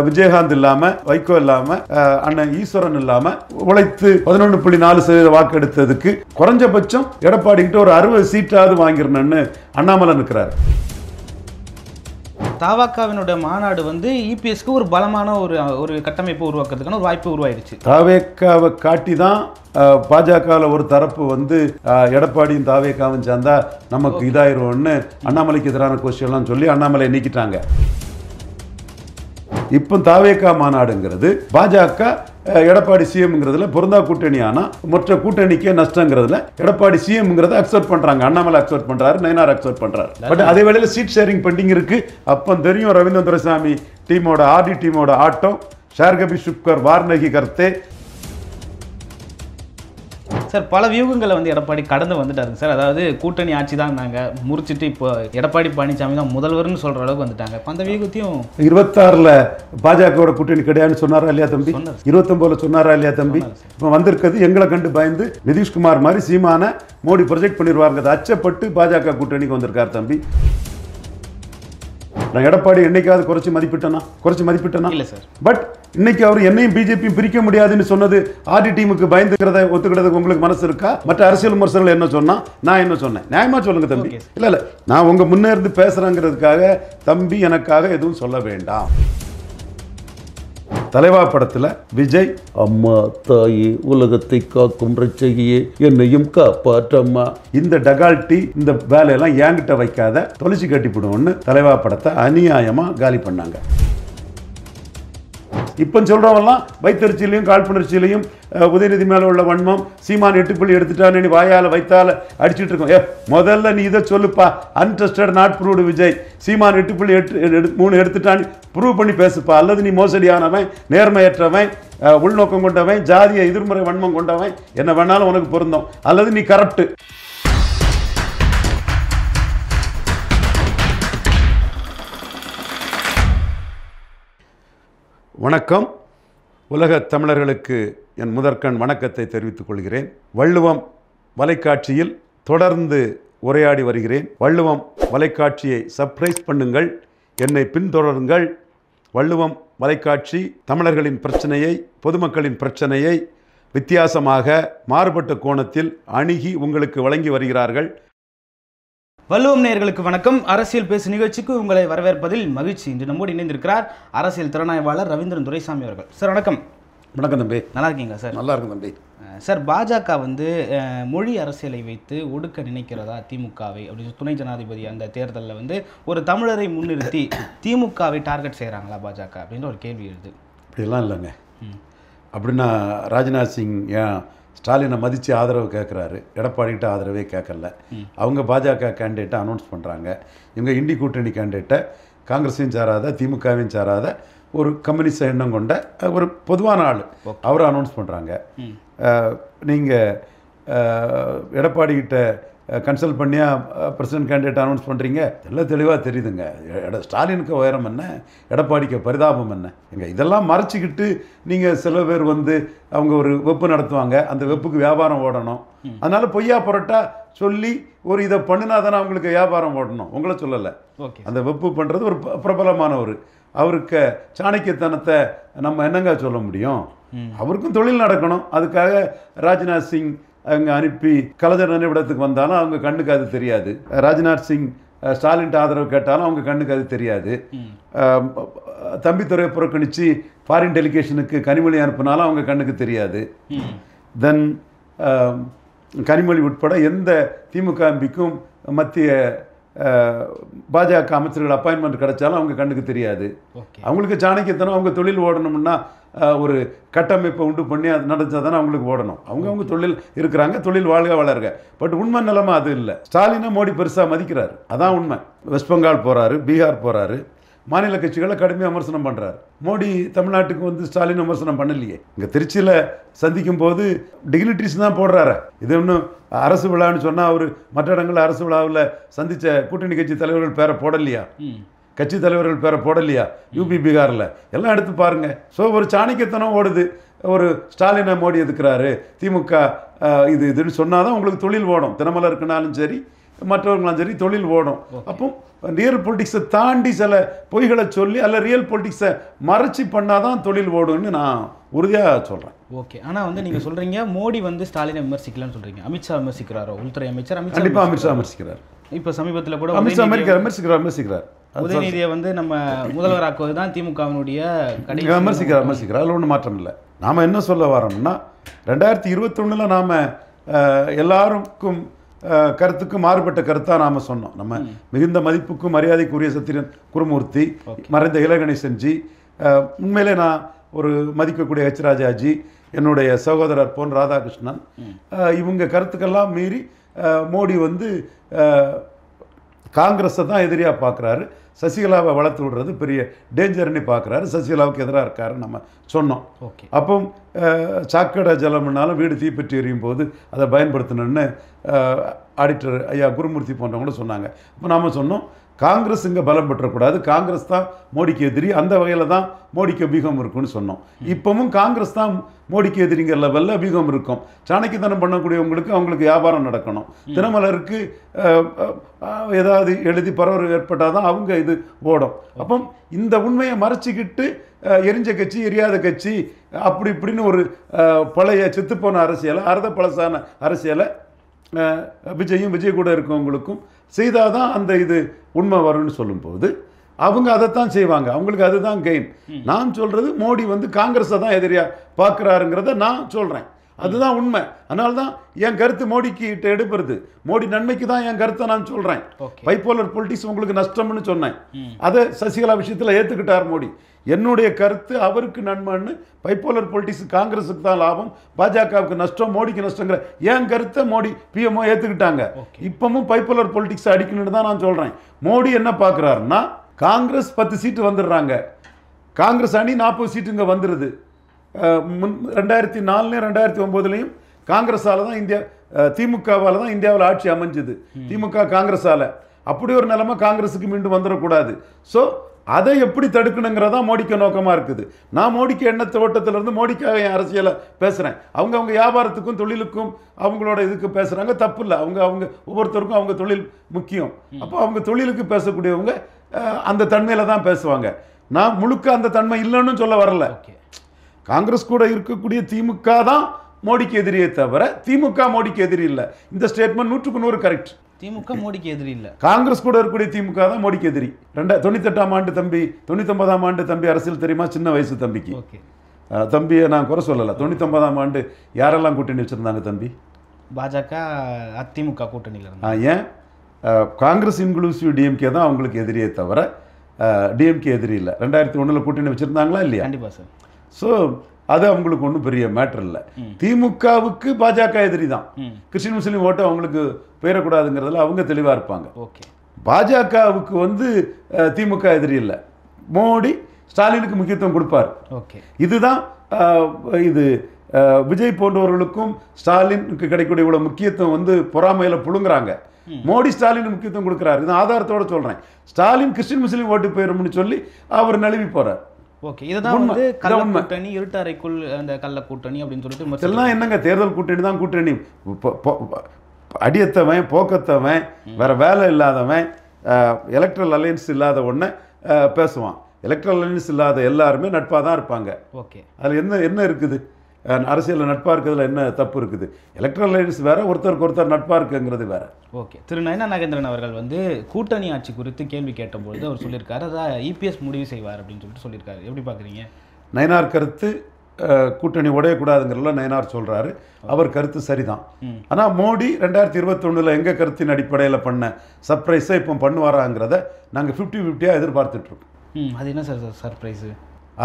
விஜயகாந்த் இல்லாம, வைகோ இல்லாம, அண்ணன் ஈஸ்வரன் இல்லாம உழைத்து 11.4% வாக்கு எடுத்ததுக்கு குறைஞ்சபட்சம் எடப்பாடி கிட்ட ஒரு 60 சீட்டாவது வாங்கிடணும்னு அண்ணாமலை இருக்கிறார். தாவேக்காவினுடைய மாநாடு வந்து இபிஎஸ்க்கு ஒரு பலமான ஒரு கட்டமைப்பு உருவாக்குறதுக்கான ஒரு வாய்ப்பு உருவாயிருச்சு. தாவேக்காவை காட்டி தான் பாஜகவில் ஒரு தரப்பு வந்து எடப்பாடியும் தாவேக்காவும் சேர்ந்தா நமக்கு இதாயிரும்னு அண்ணாமலைக்கு எதிரான கோஷியெல்லாம் சொல்லி அண்ணாமலை நீக்கிட்டாங்க. இப்போ தாவேக்கா மாநாடுங்கிறது பாஜக எடப்பாடி சிஎம்ங்கிறதுல பொருந்தா கூட்டணி ஆனா மற்ற கூட்டணிக்கே நஷ்டங்கிறதுல எடப்பாடி சிஎம்ங்கிறத அக்செப்ட் பண்றாங்க. அண்ணாமலை அக்செப்ட் பண்றாரு, நயினார் அக்செப்ட் பண்றாரு. பட் அதே வேளையில சீட் ஷேரிங் பெண்டிங் இருக்கு. அப்போ தெரியும் ரவீந்திர துரைசாமி டீமோட ஆர்டி டீமோட ஆட்டம். ஷேர்கபி சுப்கர் வார்னகி கர்த்தே சார் பல வியூகங்களை வந்து எடப்பாடி கடந்து வந்துட்டாருங்க சார். அதாவது கூட்டணி ஆட்சி தான் நாங்கள் முறிச்சிட்டு இப்போ எடப்பாடி பழனிசாமி தான் முதல்வர்னு சொல்கிற அளவுக்கு வந்துட்டாங்க. இப்போ அந்த வியூகத்தையும் 26ல் பாஜகவோட கூட்டணி கிடையாதுன்னு சொன்னாரா இல்லையா தம்பி? 29ல் சொன்னாரா இல்லையா தம்பி? இப்போ வந்திருக்கிறது எங்களை கண்டு பயந்து நிதிஷ்குமார் மாதிரி சீமான மோடி ப்ரொஜெக்ட் பண்ணிடுவாங்க. அதை அச்சப்பட்டு பாஜக கூட்டணிக்கு வந்திருக்கார் தம்பி. நான் எடப்பாடி என்னைக்காவது குறைச்சி மதிப்பிட்டேனா இல்லை சார். பட் இன்னைக்கு அவர் என்னையும் பிஜேபியும் பிரிக்க முடியாதுன்னு சொன்னது ஆர்டி டீமுக்கு பயந்துக்கிறத ஒத்துக்கிறதுக்கு உங்களுக்கு மனசு இருக்கா? மற்ற அரசியல் விமர்சகர்கள் என்ன சொன்னா, நான் என்ன சொன்னேன்? நியாயமா சொல்லுங்க தம்பி. இல்ல நான் உங்க முன்னே இருந்து பேசுறேங்கிறதுக்காக தம்பி எனக்காக எதுவும் சொல்ல வேண்டாம். தலைவா படத்துல விஜய் அம்மா தாயே உலகத்தை காக்கும் ரட்சகியே என்னையும் காப்பாற்றம்மா, இந்த டகால்ட்டி இந்த வேலையெல்லாம் என்கிட்ட வைக்காத, தொலைச்சி கட்டிவிடுவோம்னு தலைவா படத்தை அநியாயமா காலி பண்ணாங்க. இப்போ சொல்றவெல்லாம் வைத்தறிச்சியிலையும் காழ்ப்புணர்ச்சியிலையும் உதயநிதி மேல உள்ள வன்மம், சீமான் 8 புள்ளி எடுத்துட்டான்னு வாயால வைத்தால அடிச்சுட்டு இருக்கோம். முதல்ல நீ இதை சொல்லுப்பா. Untested not proved Vijay. Seeman 8.3 எடுத்துட்டான்னு ப்ரூவ் பண்ணி பேசுப்பா. அல்லது நீ மோசடியானவன், நேர்மையற்றவன், உள்நோக்கம் கொண்டவன், ஜாதிய எதிர்மறை வன்மம் கொண்டவன், என்ன வேணாலும் உனக்கு பொருந்தும். அல்லது நீ கரப்ட். வணக்கம். உலக தமிழர்களுக்கு என் முதற்கண் வணக்கத்தை தெரிவித்துக் கொள்கிறேன். வள்ளுவம் வலைக்காட்சியில் தொடர்ந்து உரையாடி வருகிறேன். வள்ளுவம் வலைக்காட்சியை சப்ஸ்கிரைப் பண்ணுங்கள், என்னை பின்தொடருங்கள். வள்ளுவம் வலைக்காட்சி தமிழர்களின் பிரச்சனையை, பொதுமக்களின் பிரச்சனையை வித்தியாசமாக மாறுபட்ட கோணத்தில் அணுகி உங்களுக்கு வழங்கி வருகிறார்கள். வள்ளுவம் நேயர்களுக்கு வணக்கம். அரசியல் பேசு நிகழ்ச்சிக்கு உங்களை வரவேற்பதில் மகிழ்ச்சி. இன்று நம்மோடு இணைந்திருக்கிறார் அரசியல் திறனாய்வாளர் ரவீந்திரன் துரைசாமி அவர்கள். சார் வணக்கம். வணக்கம் தம்பி. நல்லா இருக்கீங்களா சார்? நல்லா இருக்கும் தம்பி. சார் பாஜக வந்து மொழி அரசியலை வைத்து ஒடுக்க நினைக்கிறதா திமுகவை அப்படின்னு துணை ஜனாதிபதி அந்த தேர்தலில் வந்து ஒரு தமிழரை முன்னிறுத்தி திமுகவை டார்கெட் செய்கிறாங்களா பாஜக அப்படின்ற ஒரு கேள்வி எழுது. அப்படிலாம் இல்லைங்க. அப்படின்னா ராஜ்நாத் சிங் ஏன் ஸ்டாலினை மதித்து ஆதரவு கேட்குறாரு, எடப்பாடிகிட்ட ஆதரவே கேட்கல. அவங்க பாஜக கேண்டிடேட்டை அனௌன்ஸ் பண்ணுறாங்க. இவங்க இண்டி கூட்டணி கேண்டிடேட்டை காங்கிரஸையும் சாராத திமுகவையும் சாராத ஒரு கம்யூனிஸ்ட் எண்ணம் கொண்ட ஒரு பொதுவான ஆள் அவரை அனௌன்ஸ் பண்ணுறாங்க. நீங்கள் எடப்பாடிக்கிட்ட கன்சல்ட் பண்ணியா பிரசிடென்ட் கேண்டிடேட் அனௌன்ஸ் பண்ணுறீங்க? எல்லாம் தெளிவாக தெரியுதுங்க. ஸ்டாலினுக்கு உயரம் என்ன, எடப்பாடிக்கு பரிதாபம் என்ன? இதெல்லாம் மறைச்சிக்கிட்டு நீங்கள் சில பேர் வந்து அவங்க ஒரு வெப்பு நடத்துவாங்க. அந்த வெப்புக்கு வியாபாரம் ஓடணும். அதனால பொய்யா புரட்டா சொல்லி ஒரு இதை பண்ணினா தானே அவங்களுக்கு வியாபாரம் ஓடணும். உங்களை சொல்லலை. அந்த வெப்பு பண்ணுறது ஒரு பிரபலமானவர். அவருக்கு சாணக்கியத்தனத்தை நம்ம என்னங்க சொல்ல முடியும்? அவருக்கும் தொழில் நடக்கணும். அதுக்காக ராஜ்நாத் சிங் அவங்க அனுப்பி கலைஞர் நினைவிடத்துக்கு வந்தாலும் அவங்க கண்ணுக்கு அது தெரியாது. ராஜ்நாத் சிங் ஸ்டாலின் ஆதரவு கேட்டாலும் அவங்க கண்ணுக்கு அது தெரியாது. தம்பித்துறையை புறக்கணித்து ஃபாரின் டெலிகேஷனுக்கு கனிமொழி அனுப்பினாலும் அவங்க கண்ணுக்கு தெரியாது. தென் கனிமொழி உட்பட எந்த திமுக எம்பிக்கும் மத்திய பாஜக அமைச்சர்கள் அப்பாயின்மெண்ட் கிடைச்சாலும் அவங்க கண்ணுக்கு தெரியாது. அவங்களுக்கு சாணக்கியத்தனம், அவங்க தொழில் ஓடணும்னா ஒரு கட்டமைப்பை உண்டு பண்ணி அது நடந்தால் தானே அவங்களுக்கு ஓடணும். அவங்க தொழில் இருக்கிறாங்க, தொழில் வாழ்க வளர்க. பட் உண்மை நிலைமை அது இல்லை. ஸ்டாலினை மோடி பெருசாக மதிக்கிறார், அதான் உண்மை. வெஸ்ட் பெங்கால் போகிறாரு, பீகார் போகிறாரு, மாநில கட்சிகளை கடுமையாக விமர்சனம் பண்ணுறாரு. மோடி தமிழ்நாட்டுக்கு வந்து ஸ்டாலின் விமர்சனம் பண்ணலையே. இங்கே திருச்சியில் சந்திக்கும் போது டிக்னிட்ரிஸ் தான் போடுறாரு. இது ஒன்றும் அரசு விழான்னு சொன்னால் அவர் மற்ற இடங்களில் அரசு விழாவில் சந்தித்த கூட்டணி கட்சி தலைவர்கள் பேரை போடலையா, கட்சி தலைவர்கள் பேரை போடலையா? யூபி பீகாரில் எல்லாம் எடுத்து பாருங்க. ஸோ ஒரு சாணக்கியத்தனம் ஓடுது. ஒரு ஸ்டாலினை மோடி எதுக்குறாரு, திமுக இதுன்னு சொன்னால் தான் உங்களுக்கு தொழில் ஓடும். தினமலர் இருக்குனாலும் சரி, மற்றவர்களும் சரி தொழில் ஓடும். அப்போ ரியல் பொலிட்டிக்ஸை தாண்டி சில பொய்களை சொல்லி அல்ல ரியல் பொலிட்டிக்ஸை மறைச்சி பண்ணாதான் தொழில் ஓடும்னு நான் உறுதியாக சொல்கிறேன். ஓகே. ஆனால் வந்து நீங்கள் சொல்கிறீங்க மோடி வந்து ஸ்டாலினை விமர்சிக்கலன்னு சொல்கிறீங்க. அமித்ஷா விமர்சிக்கிறாரோ? உள்துறை அமைச்சர் கண்டிப்பாக அமித்ஷா விமர்சிக்கிறார். இப்போ சமீபத்தில் கூட அமித்ஷா விமர்சிக்கிறார். உதயநிதியை வந்து நம்ம முதல்வராக்குவது தான் திமுகவினுடைய விமர்சிக்கிறார். அதில் ஒன்றும் மாற்றம் இல்லை. நாம் என்ன சொல்ல வரோம்னா 2021 நாம் எல்லாருக்கும் கருத்துக்கு மாறுபட்ட கருத்தாக நாம் சொன்னோம். நம்ம மிகுந்த மதிப்புக்கும் மரியாதைக்குரிய சத்திரன் குருமூர்த்தி, மறைந்த இலகணேசன்ஜி, உண்மையிலே நான் ஒரு மதிக்கக்கூடிய ஹெச் ராஜாஜி, என்னுடைய சகோதரர் பொன் ராதாகிருஷ்ணன், இவங்க கருத்துக்கெல்லாம் மீறி மோடி வந்து காங்கிரஸை தான் எதிரியாக பார்க்குறாரு, சசிகலாவை வளர்த்து விடுறது பெரிய டேஞ்சர்னு பார்க்குறாரு, சசிகலாவுக்கு எதிராக இருக்காரு நம்ம சொன்னோம். அப்போ சாக்கடை ஜலம்னாலும் வீடு தீப்பற்றி எறியும் போது அதை பயன்படுத்தணுன்னு ஆடிட்டர் ஐயா குருமூர்த்தி போன்றவங்களும் சொன்னாங்க. அப்போ நாம் சொன்னோம் காங்கிரஸ் இங்கே பலம் பெற்றக்கூடாது, காங்கிரஸ் தான் மோடிக்கு எதிரி, அந்த வகையில் தான் மோடிக்கு அபியூகம் இருக்குன்னு சொன்னோம். இப்போவும் காங்கிரஸ் தான் மோடிக்கு எதிரிங்கிற லெவலில் அபியூகம் இருக்கும். சாணக்கியத்தனம் பண்ணக்கூடியவங்களுக்கு அவங்களுக்கு வியாபாரம் நடக்கணும். தினமலருக்கு ஏதாவது எழுதி பரவல் ஏற்பட்டால் தான் அவங்க இது ஓடும். அப்போ இந்த உண்மையை மறைச்சிக்கிட்டு எரிஞ்ச கட்சி எரியாத கட்சி அப்படி இப்படின்னு ஒரு பழைய செத்துப்போன அரசியலை, அறுத பழசான அரசியலை விஜயும் விஜய் கூட இருக்கவங்களுக்கும் செய்தால் தான் அந்த இது உண்மை வரும்னு சொல்லும்போது அவங்க அதைத்தான் செய்வாங்க. அவங்களுக்கு அதுதான் கெயின். நான் சொல்கிறது மோடி வந்து காங்கிரஸை தான் எதிரியாக பார்க்குறாருங்கிறத நான் சொல்கிறேன். அதுதான் உண்மை. அதனால தான் என் கருத்து மோடிக்கு எடுப்படுது. மோடி நன்மைக்கு தான் என் கருத்தை நான் சொல்கிறேன். பைப்போலர் பொலிட்டிக்ஸ் உங்களுக்கு நஷ்டம்னு சொன்னேன். அதை சசிகலா விஷயத்தில் ஏற்றுக்கிட்டார் மோடி. என்னுடைய கருத்து அவருக்கு நன்மைன்னு, பைப்போலர் பொலிட்டிக்ஸ் காங்கிரஸுக்கு தான் லாபம், பாஜகவுக்கு நஷ்டம், மோடிக்கு நஷ்டங்கிற என் கருத்தை மோடி பிஎம்ஓ ஏற்றுக்கிட்டாங்க. இப்பவும் பைப்போலர் பொலிட்டிக்ஸ் அடிக்கணும்னு தான் நான் சொல்கிறேன். மோடி என்ன பார்க்குறாருன்னா காங்கிரஸ் 10 சீட்டு வந்துடுறாங்க, காங்கிரஸ் அணி 40 சீட்டு இங்கே வந்துடுது. 2004 2009 காங்கிரஸால தான் இந்தியா, திமுகவால் தான் இந்தியாவில் ஆட்சி அமைஞ்சுது. திமுக காங்கிரஸால். அப்படி ஒரு நிலைமை காங்கிரஸுக்கு மீண்டும் வந்துடக்கூடாது. ஸோ அதை எப்படி தடுக்கணுங்கிறதா மோடிக்கு நோக்கமாக இருக்குது. நான் மோடிக்கு எண்ணத்தை ஓட்டத்திலிருந்து மோடிக்காக என் அரசியலை பேசுகிறேன். அவங்க வியாபாரத்துக்கும் தொழிலுக்கும் அவங்களோட இதுக்கு பேசுகிறாங்க, தப்பு இல்லை. அவங்க ஒவ்வொருத்தருக்கும் அவங்க தொழில் முக்கியம். அப்போ அவங்க தொழிலுக்கு பேசக்கூடியவங்க அந்த தன்மையில் தான் பேசுவாங்க. நான் முழுக்க அந்த தன்மை இல்லைன்னு சொல்ல வரல. காங்கிரஸ் கூட இருக்கக்கூடிய திமுக தான் மோடிக்கு எதிரியே தவிர திமுக மோடிக்கு எதிரி இல்லை. இந்த ஸ்டேட்மெண்ட் 100க்கு 100 கரெக்ட். திமுக மோடிக்கு எதிரி இல்லை. காங்கிரஸ் கூட இருக்கக்கூடிய திமுக தான் மோடிக்கு எதிரி. 98ஆம் ஆண்டு தம்பி, 99ஆம் ஆண்டு தம்பி அரசியல் தெரியுமா? சின்ன வயசு தம்பிக்கு. தம்பியை நான் குறை சொல்லலை. 99ஆம் ஆண்டு யாரெல்லாம் கூட்டணி வச்சுருந்தாங்க தம்பி? பாஜக அதிமுக கூட்டணியில் இருந்தாங்க. ஏன் காங்கிரஸ் இன்க்ளூசிவ் டிஎம்கே தான் அவங்களுக்கு எதிரியே தவிர டிஎம்கே எதிரி இல்லை. 2001 கூட்டணி வச்சுருந்தாங்களா இல்லையா? கண்டிப்பாக சார். ஸோ அது அவங்களுக்கு ஒன்றும் பெரிய மேட்டர் இல்லை. திமுகவுக்கு பாஜக எதிரி தான். கிறிஸ்டின் முஸ்லீம் ஓட்டு அவங்களுக்கு போயிடக்கூடாதுங்கிறதுல அவங்க தெளிவாக இருப்பாங்க. ஓகே. பாஜகவுக்கு வந்து திமுக எதிரி இல்லை. மோடி ஸ்டாலினுக்கு முக்கியத்துவம் கொடுப்பார். ஓகே. இதுதான் இது விஜய் போன்றவர்களுக்கும் ஸ்டாலினுக்கு கிடைக்கக்கூடிய இவ்வளோ முக்கியத்துவம் வந்து பொறாமையில் புழுங்குறாங்க. மோடி ஸ்டாலின் முக்கியத்துவம் கொடுக்குறாரு. இது ஆதாரத்தோட சொல்கிறேன். ஸ்டாலின் கிறிஸ்டின் முஸ்லீம் ஓட்டு போயிடும்னு சொல்லி அவர் நழுவி போகிறார். ஓகே. இதுதான் வந்து கள்ள கூட்டணி, இருட்டறைக்குள் அந்த கள்ள கூட்டணி அப்படின்னு சொல்லிட்டு எல்லாம் என்னங்க, தேர்தல் கூட்டணி தான் கூட்டணி. அடியத்தவன் போக்கத்தவன் வேற வேலை இல்லாதவன் எலக்ட்ரல் அலையன்ஸ் இல்லாத ஒன்றை பேசுவான். எலக்ட்ரல் அலையன்ஸ் இல்லாத எல்லாருமே நட்பாக தான் இருப்பாங்க. ஓகே. அதில் என்ன இருக்குது? அரசியலில் நட்பாக இருக்கிறதுல என்ன தப்பு இருக்குது? எலக்ட்ரல் அலையன்ஸ் வேற, ஒருத்தருக்கு ஒருத்தர் நட்பாக இருக்குங்கிறது வேற. ஓகே. திரு நயனா நாகேந்திரன் அவர்கள் வந்து கூட்டணி ஆட்சி குறித்து கேள்வி கேட்டபொழுது அவர் சொல்லியிருக்காரு, அதான் இபிஎஸ் முடிவு செய்வார் அப்படின்னு சொல்லியிருக்காரு. எப்படி பார்க்குறீங்க? நயனார் கருத்து கூட்டணி உடையக்கூடாதுங்கிறதுல நயனார் சொல்கிறாரு. அவர் கருத்து சரிதான். ஆனால் மோடி 2021 எங்கள் கருத்தின் அடிப்படையில் பண்ண சர்ப்ரைஸை இப்போ பண்ணுவாராங்கிறத நாங்கள் 50-50 எதிர்பார்த்துட்ருக்கோம். அது என்ன சார் சர்ப்ரைஸு?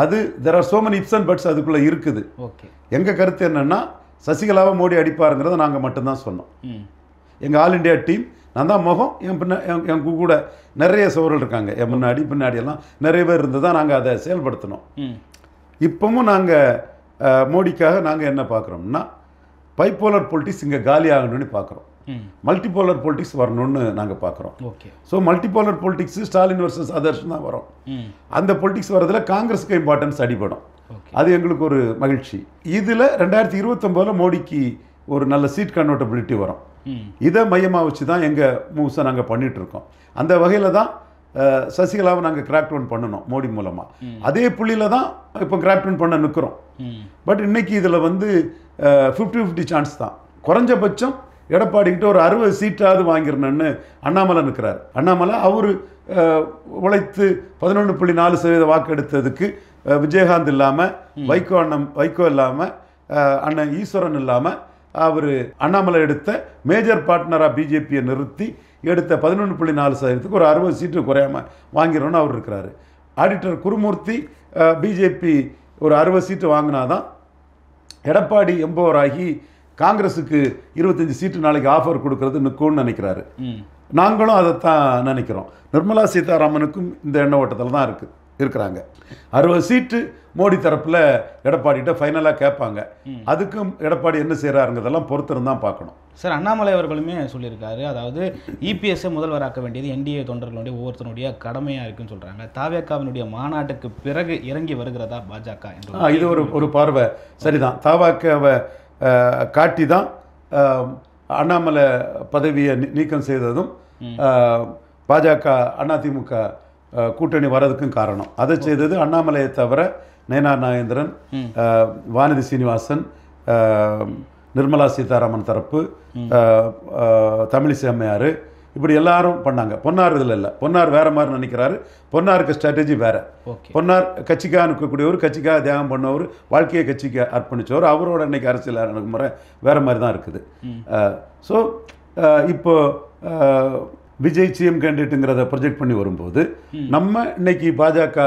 அது there are so many ifs and puts அதுக்குள்ளே இருக்குது. ஓகே. எங்கள் கருத்து என்னென்னா சசிகலாவை மோடி அடிப்பாருங்கிறத நாங்கள் மட்டும்தான் சொன்னோம். எங்கள் ஆல் இண்டியா டீம், நான் தான் முகம், என் கூட நிறைய சோழர்கள் இருக்காங்க, என் முன்னாடி பின்னாடி எல்லாம் நிறைய பேர் இருந்து தான் நாங்கள் அதை செயல்படுத்தினோம். இப்போவும் நாங்கள் மோடிக்காக நாங்கள் என்ன பார்க்குறோம்னா பைப்போலர் பொலிட்டிக்ஸ் இங்கே காலி ஆகணும்னு பார்க்குறோம். மல்டிபோலர் பொலிட்டிக்ஸ் வரணும்னு நாங்கள் பார்க்குறோம். Okay. So multipolar politics Stalin versus others தான் வரும். அந்த பொலிட்டிக்ஸ் வரதுல காங்கிரஸுக்கு இம்பார்ட்டன்ஸ் அடிபடும். அது எங்களுக்கு ஒரு மகிழ்ச்சி. இதில் 2029 மோடிக்கு ஒரு நல்ல சீட் கன்வெர்ட்டபிலிட்டி வரும். இதை மையமாக வச்சு தான் எங்கள் மூவ்ஸை நாங்கள் பண்ணிகிட்ருக்கோம். அந்த வகையில் தான் சசிகலாவை நாங்கள் கிராக் டவுன் பண்ணணும் மோடி மூலமாக. அதே புள்ளியில் தான் இப்போ கிராக் டவுன் பண்ண நிற்கிறோம். பட் இன்னைக்கு இதில் வந்து 50-50 சான்ஸ் தான். குறைஞ்சபட்சம் எடப்பாடிக்கிட்ட ஒரு 60 சீட்டாவது வாங்கிடணுன்னு அண்ணாமலை நிற்கிறார். அண்ணாமலை அவர் உழைத்து 11.4% வாக்கு எடுத்ததுக்கு விஜயகாந்த் இல்லாமல், வைகோ இல்லாமல், அண்ணன் ஈஸ்வரன் இல்லாமல் அவர் அண்ணாமலை எடுத்த மேஜர் பார்ட்னராக பிஜேபியை நிறுத்தி எடுத்த 11.4%க்கு ஒரு 60 சீட்டு குறையாமல் வாங்கிறோன்னு அவர் இருக்கிறாரு. ஆடிட்டர் குருமூர்த்தி பிஜேபி ஒரு 60 சீட்டு வாங்கினாதான் எடப்பாடி எம்பவர் ஆகி காங்கிரஸுக்கு 25 சீட்டு நாளைக்கு ஆஃபர் கொடுக்கறது நிற்கும்னு நினைக்கிறாரு. நாங்களும் அதைத்தான் நினைக்கிறோம். நிர்மலா சீதாராமனுக்கும் இந்த எண்ண ஓட்டத்தில் தான் இருக்கிறாங்க. 60 சீட்டு மோடி தரப்பில் எடப்பாடிகிட்ட ஃபைனலாக கேட்பாங்க. அதுக்கும் எடப்பாடி என்ன செய்கிறாருங்கிறதெல்லாம் பொறுத்திருந்து தான் பார்க்கணும். சார், அண்ணாமலை அவர்களுமே சொல்லியிருக்காரு, அதாவது இபிஎஸ்ஸை முதல்வராக்க வேண்டியது என்டிஏ தொண்டர்களுடைய ஒவ்வொருத்தனுடைய கடமையாக இருக்குன்னு சொல்கிறாங்க. தாவேக்காவினுடைய மாநாட்டுக்கு பிறகு இறங்கி வருகிறதா பாஜக என்று இது ஒரு பார்வை சரிதான். தாவேக்காவை காட்டி தான் அண்ணாமலை பதவியை நீக்கம் செய்ததும் பாஜக அதிமுக கூட்டணி வர்றதுக்கும் காரணம். அதை செய்தது அண்ணாமலையை தவிர நயனார் நாகேந்திரன், வானதி சீனிவாசன், நிர்மலா சீதாராமன் தரப்பு, தமிழிசை அம்மையார், இப்படி எல்லாரும் பண்ணாங்க. பொன்னார் இதில் இல்லை. பொன்னார் வேற மாதிரி நினைக்கிறாரு. பொன்னாருக்கு ஸ்ட்ராட்டஜி வேற. பொன்னார் கட்சிக்காக நிற்கக்கூடியவர், கட்சிக்காக தியாகம் பண்ணவர், வாழ்க்கையை கட்சிக்கு அர்ப்பணித்தவர். அவரோட இன்னைக்கு அரசியல் அணுகுமுறை வேற மாதிரி தான் இருக்குது. ஸோ இப்போ விஜய் சிஎம் கேண்டிடேட்டுங்கிறத ப்ரொஜெக்ட் பண்ணி வரும்போது நம்ம இன்னைக்கு பாஜக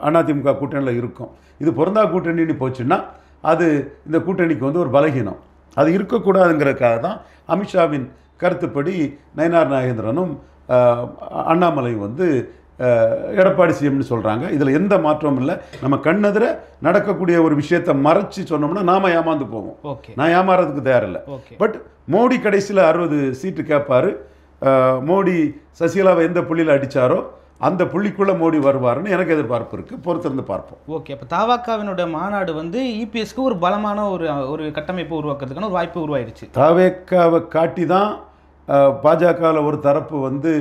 அதிமுக கூட்டணியில் இருக்கும். இது பொருந்தா கூட்டணின்னு போச்சுன்னா அது இந்த கூட்டணிக்கு வந்து ஒரு பலகீனம். அது இருக்கக்கூடாதுங்கிறதுக்காக தான் அமித்ஷாவின் கருத்துப்படி நயனார் நாகேந்திரனும் அண்ணாமலையும் வந்து எடப்பாடி சிஎம்னு சொல்கிறாங்க. இதில் எந்த மாற்றமும் இல்லை. நம்ம கண்ணெதிர நடக்கக்கூடிய ஒரு விஷயத்தை மறைச்சி சொன்னோம்னா நாம ஏமாந்து போவோம். நான் ஏமாறதுக்கு தயாரில்லை. பட் மோடி கடைசியில் 60 சீட்டு கேட்பாரு. மோடி சசிகலாவை எந்த புள்ளியில் அடித்தாரோ அந்த புள்ளிக்குள்ளே மோடி வருவாருன்னு எனக்கு எதிர்பார்ப்பு இருக்குது. பொறுத்திருந்து பார்ப்போம். ஓகே, அப்போ தாவேக்காவினுடைய மாநாடு வந்து இபிஎஸ்க்கு ஒரு பலமான ஒரு கட்டமைப்பு உருவாக்குறதுக்கான ஒரு வாய்ப்பு உருவாயிடுச்சு. தாவேக்காவை காட்டி தான் பாஜகவில் ஒரு தரப்பு வந்து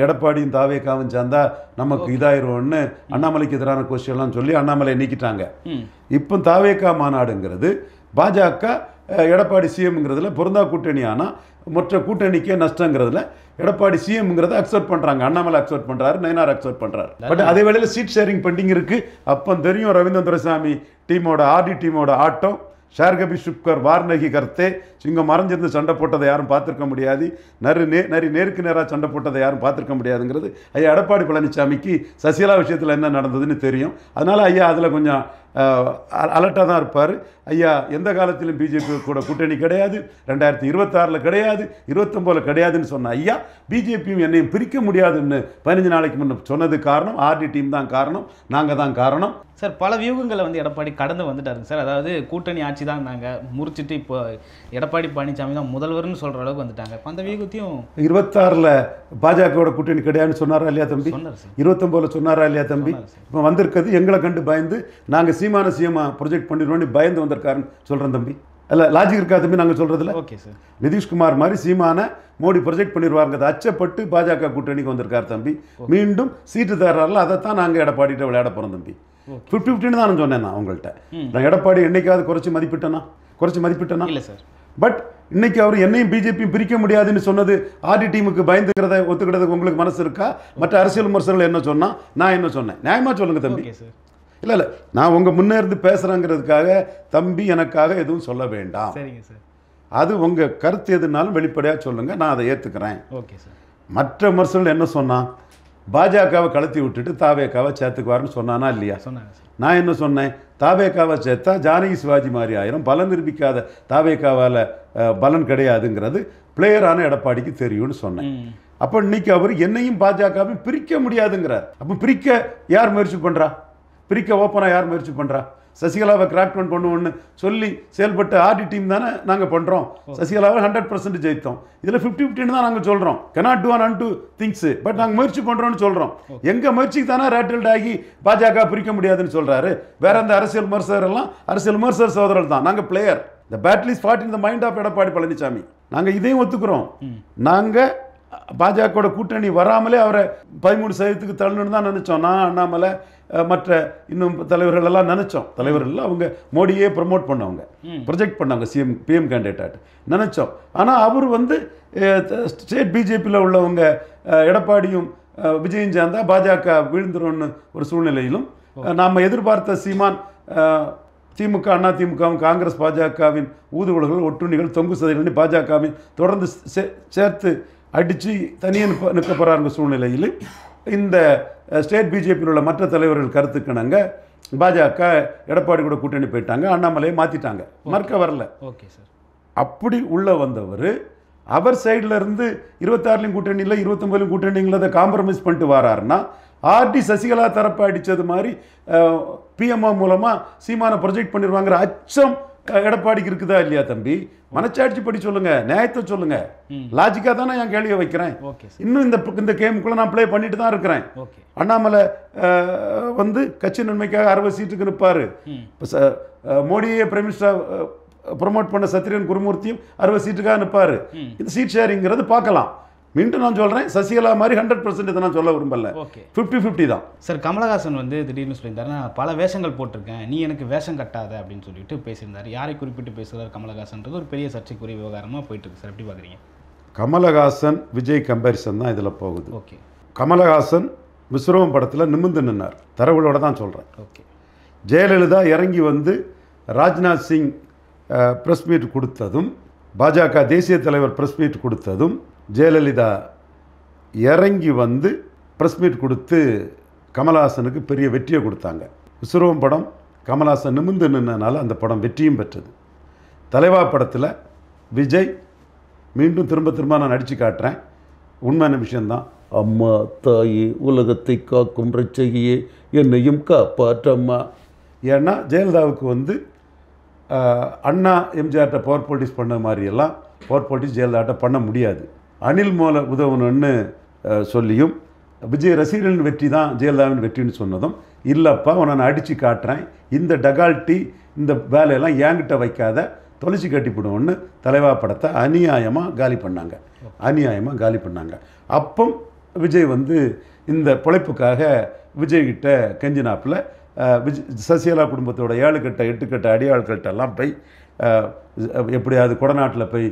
எடப்பாடியும் தாவேக்காவும் சேர்ந்தா நமக்கு இதாயிரும்னு அண்ணாமலைக்கு எதிரான கோஷ்டியெல்லாம் சொல்லி அண்ணாமலையை நீக்கிட்டாங்க. இப்போ தாவேக்கா மாநாடுங்கிறது பாஜக எடப்பாடி சிஎம்ங்கிறதுல பொருந்தா கூட்டணி. ஆனால் மற்ற கூட்டணிக்கே நஷ்டங்கிறதுல எடப்பாடி சிஎம்ங்கிறத அக்செப்ட் பண்ணுறாங்க. அண்ணாமலை அக்செப்ட் பண்ணுறாரு, நயனார் அக்செப்ட் பண்ணுறாரு. பட் அதே வேளையில் சீட் ஷேரிங் பெண்டிங் இருக்குது. அப்போ தெரியும் ரவீந்திர துரைசாமி டீமோட ஆர்டி டீமோட ஆட்டம். ஷார்கபி சுப்கர் வார்னகி கர்த்தே இங்கே மறைஞ்சிருந்து சண்டை போட்டதை யாரும் பார்த்துருக்க முடியாது. நேருக்கு நேராக சண்டை போட்டதை யாரும் பார்த்துருக்க முடியாதுங்கிறது ஐயா எடப்பாடி பழனிசாமிக்கு சசிகலா விஷயத்தில் என்ன நடந்ததுன்னு தெரியும். அதனால் ஐயா அதில் கொஞ்சம் அலர்ட்டாக தான் இருப்பார். ஐயா எந்த காலத்திலும் பிஜேபி கூட கூட்டணி கிடையாது, 2026 கிடையாது, 29 கிடையாதுன்னு சொன்ன ஐயா பிஜேபியும் என்னையும் பிரிக்க முடியாதுன்னு 15 நாளைக்கு முன்னே சொன்னது காரணம் ஆர்டி டீம் தான் காரணம், நாங்கள் தான் காரணம். சார், பல வியூகங்களை வந்து எடப்பாடி கடந்து வந்துட்டாருங்க சார். அதாவது கூட்டணி ஆட்சி தான் நாங்கள் முறிச்சிட்டு இப்போ எடப்பாடி பழனிசாமி தான் முதல்வர்னு சொல்கிற அளவுக்கு வந்துட்டாங்க. அந்த வியூகத்தையும் 26 பாஜகவோட கூட்டணி கிடையாதுன்னு சொன்னாரா இல்லையா தம்பி? 29 சொன்னாரா இல்லையா தம்பி? இப்போ வந்திருக்கிறது எங்களை கண்டு பயந்து நாங்கள் சீமான சிஎம்மா ப்ரொஜெக்ட் பண்ணிடுவோன்னு பயந்து வந்திருக்காருன்னு சொல்கிறேன் தம்பி. இல்லை லாஜிக் இருக்கா தம்பி நாங்கள் சொல்கிறதுல? Okay sir. நிதிஷ்குமார் மாதிரி சீமான மோடி ப்ரொஜெக்ட் பண்ணிடுவாருங்கிறது அச்சப்பட்டு பாஜக கூட்டணிக்கு வந்திருக்காரு தம்பி. மீண்டும் சீட்டு தர்றாருல அதைத்தான் நாங்கள் எடப்பாடிகிட்ட விளையாட போகிறோம் தம்பி. 50-50 தான் நான் சொன்னேன். நான் உங்கள்கிட்ட நான் எடப்பாடி என்னைக்காவது குறைச்சி மதிப்பிட்டேனா இல்லை சார். பட் இன்னைக்கு அவர் என்னையும் பிஜேபியும் பிரிக்க முடியாதுன்னு சொன்னது ஆர்டி டீமுக்கு பயந்துக்கிறத ஒத்துக்கிறதுக்கு உங்களுக்கு மனசு இருக்கா? மற்ற அரசியல் விமர்சகர்கள் என்ன சொன்னா, நான் என்ன சொன்னேன்? நியாயமா சொல்லுங்க தம்பி. இல்லை நான் உங்க முன்னே இருந்து பேசுறேங்கிறதுக்காக தம்பி எனக்காக எதுவும் சொல்ல வேண்டாம். சரிங்க சார். அது உங்க கருத்து எதுனாலும் வெளிப்படையாக சொல்லுங்க, நான் அதை ஏற்றுக்கிறேன். Okay sir. மற்ற விமர்சகர்கள் என்ன சொன்னா, பாஜகவை கலத்தி விட்டுட்டு தாவேக்காவை சேர்த்துக்குவாருன்னு சொன்னானா இல்லையா? நான் என்ன சொன்னேன்? தாவேக்காவை சேர்த்தா ஜானகி சிவாஜி மாதிரி ஆயிரம், பலன் நிரூபிக்காத தாவேக்காவால் பலன் கிடையாதுங்கிறது பிளேயரான எடப்பாடிக்கு தெரியும்னு சொன்னேன். அப்போ இன்னைக்கு அவர் என்னையும் பாஜகவையும் பிரிக்க முடியாதுங்கிறார். அப்போ பிரிக்க யார் முயற்சி பண்ணுறா? பிரிக்க ஓப்பனாக யார் முயற்சி பண்ணுறா? சசிகலாவை கிராக் டவுன் பண்ணுவோன்னு சொல்லி செயல்பட்ட ஆர்டி டீம் தானே நாங்கள் பண்ணுறோம். சசிகலாவை 100% ஜெயித்தோம். இதில் 50-50 தான் நாங்கள் சொல்கிறோம். Cannot do and do things. But நாங்கள் முயற்சி பண்ணுறோம்னு சொல்கிறோம். எங்கள் முயற்சிக்கு தானே ரேட்டில்ட் ஆகி பாஜக பிரிக்க முடியாதுன்னு சொல்கிறாரு. வேற அந்த அரசியல் விமர்சகர் எல்லாம் அரசியல் விமர்சகர் சோதரர்கள் தான். நாங்கள் player. The battle is fought in the mind of Edappadi Palaniswami. நாங்கள் இதையும் ஒத்துக்கிறோம். நாங்கள் பாஜகவோட கூட்டணி வராமலே அவரை 13% தள்ளணுன்னு தான் நினச்சோம். நான், அண்ணாமலை, மற்ற இன்னும் தலைவர்கள் எல்லாம் நினச்சோம். தலைவர்கள் அவங்க மோடியே ப்ரமோட் பண்ணவங்க, ப்ரொஜெக்ட் பண்ணவங்க பிஎம் கேண்டிடேட் நினச்சோம். ஆனால் அவர் வந்து ஸ்டேட் பிஜேபியில் உள்ளவங்க எடப்பாடியும் விஜயும் சேர்ந்தா பாஜக வீழ்ந்துரும்னு ஒரு சூழ்நிலையிலும் நாம் எதிர்பார்த்த சீமான் திமுக, அண்ணா திமுகவும் காங்கிரஸ் பாஜகவின் ஊதுகுழல்கள், ஒட்டுண்ணிகள், தொங்கு சதைகள் பாஜகவின் தொடர்ந்து சேர்த்து அடித்து தனியே நிற்க போகிறாங்க சூழ்நிலையில் இந்த ஸ்டேட் பிஜேபியில் உள்ள மற்ற தலைவர்கள் கருத்துக்கிணங்க பாஜக எடப்பாடி கூட கூட்டணி போயிட்டாங்க, அண்ணாமலையை மாற்றிட்டாங்க, மறுக்க வரல. Okay sir. அப்படி உள்ள வந்தவர் அவர் சைடில் இருந்து 26லையும் கூட்டணியில் 29லையும் கூட்டணியில் அதை காம்ப்ரமைஸ் பண்ணிட்டு வராருன்னா ஆர்டி சசிகலா தரப்பை அடித்தது மாதிரி பிஎம்ஓ மூலமாக சீமானை ப்ரொஜெக்ட் பண்ணிடுவாங்கிற அச்சம் எடப்பாடிக்கு இருக்குதா இல்லையா தம்பி? மனச்சாட்சி படி சொல்லுங்க, நியாயத்தை சொல்லுங்க. லாஜிக்காக தானே என் கேள்வியை வைக்கிறேன். இன்னும் இந்த கேமுக்குள்ள நான் ப்ளே பண்ணிட்டு தான் இருக்கிறேன். அண்ணாமலை வந்து கட்சி நன்மைக்காக 60 சீட்டுக்கு நிற்பாரு. மோடியை பிரைம் மினிஸ்டர் ப்ரொமோட் பண்ண சத்ரியன் குருமூர்த்தியும் 60 சீட்டுக்காக நிற்பாரு. இந்த சீட் ஷேரிங்கிறது பார்க்கலாம். மீண்டும் நான் சொல்கிறேன், சசிகலா மாதிரி 100% இதை நான் சொல்ல விரும்பல, 50-50 தான். சார், கமலஹாசன் வந்து திடீர்னு சொல்லியிருந்தாரு, நான் பல வேஷங்கள் போட்டிருக்கேன், நீ எனக்கு வேஷம் கட்டாத அப்படின்னு சொல்லிட்டு பேசியிருந்தார். யாரை குறிப்பிட்டு பேசுகிறார் கமலஹாசன்றது ஒரு பெரிய சர்ச்சைக்குரிய விவகாரமாக போயிட்டு இருக்கு சார். எப்படி பார்க்குறீங்க? கமலஹாசன் விஜய் கம்பேரிசன் தான் இதில் போகுது. ஓகே. கமலஹாசன் விஸ்வரூபம் படத்தில் நிமிர்ந்து நின்னார், தரவுகளோட தான் சொல்கிறேன். ஓகே. ஜெயலலிதா இறங்கி வந்து ராஜ்நாத் சிங் ப்ரெஸ் மீட் கொடுத்ததும், பாஜக தேசிய தலைவர் ப்ரெஸ் மீட் கொடுத்ததும், ஜெயலலிதா இறங்கி வந்து ப்ரெஸ் மீட் கொடுத்து கமலஹாசனுக்கு பெரிய வெற்றியை கொடுத்தாங்க. விஸ்வரூபம் படம் கமலஹாசன் நிமிர்ந்து நின்றனால அந்த படம் வெற்றியும் பெற்றது. தலைவா படத்தில் விஜய் மீண்டும் திரும்ப திரும்ப நான் நடித்து காட்டுறேன், உண்மையான விஷயந்தான். அம்மா தாயே உலகத்தை காக்கும் ரட்சகியே என்னையும் காப்பாற்றம்மா. ஏன்னா ஜெயலலிதாவுக்கு வந்து அண்ணா எம்ஜிஆர்ட்ட பவர் பாலிட்டிக்ஸ் பண்ண மாதிரியெல்லாம் பவர் பாலிட்டிக்ஸ் ஜெயலலிதாட்ட பண்ண முடியாது. அனில் மூல உதவணுன்னு சொல்லியும் விஜய் ரசிகர்களின் வெற்றி தான் ஜெயலலிதாவின் வெற்றின்னு சொன்னதும், இல்லைப்பா உன்னை நான் அடித்து காட்டுறேன், இந்த டகால்ட்டி இந்த வேலையெல்லாம் என்கிட்ட வைக்காத, தொலைச்சி கட்டிவிடுவோன்னு தலைவா படத்தை அநியாயமாக காலி பண்ணாங்க. அப்போ விஜய் வந்து இந்த பிழைப்புக்காக விஜய்கிட்ட கெஞ்சினாப்பில் சசிகலா குடும்பத்தோட 7 கட்ட 8 கட்ட அடியாள்கிட்டெல்லாம் போய் எப்படியாவது கொடநாட்டில் போய்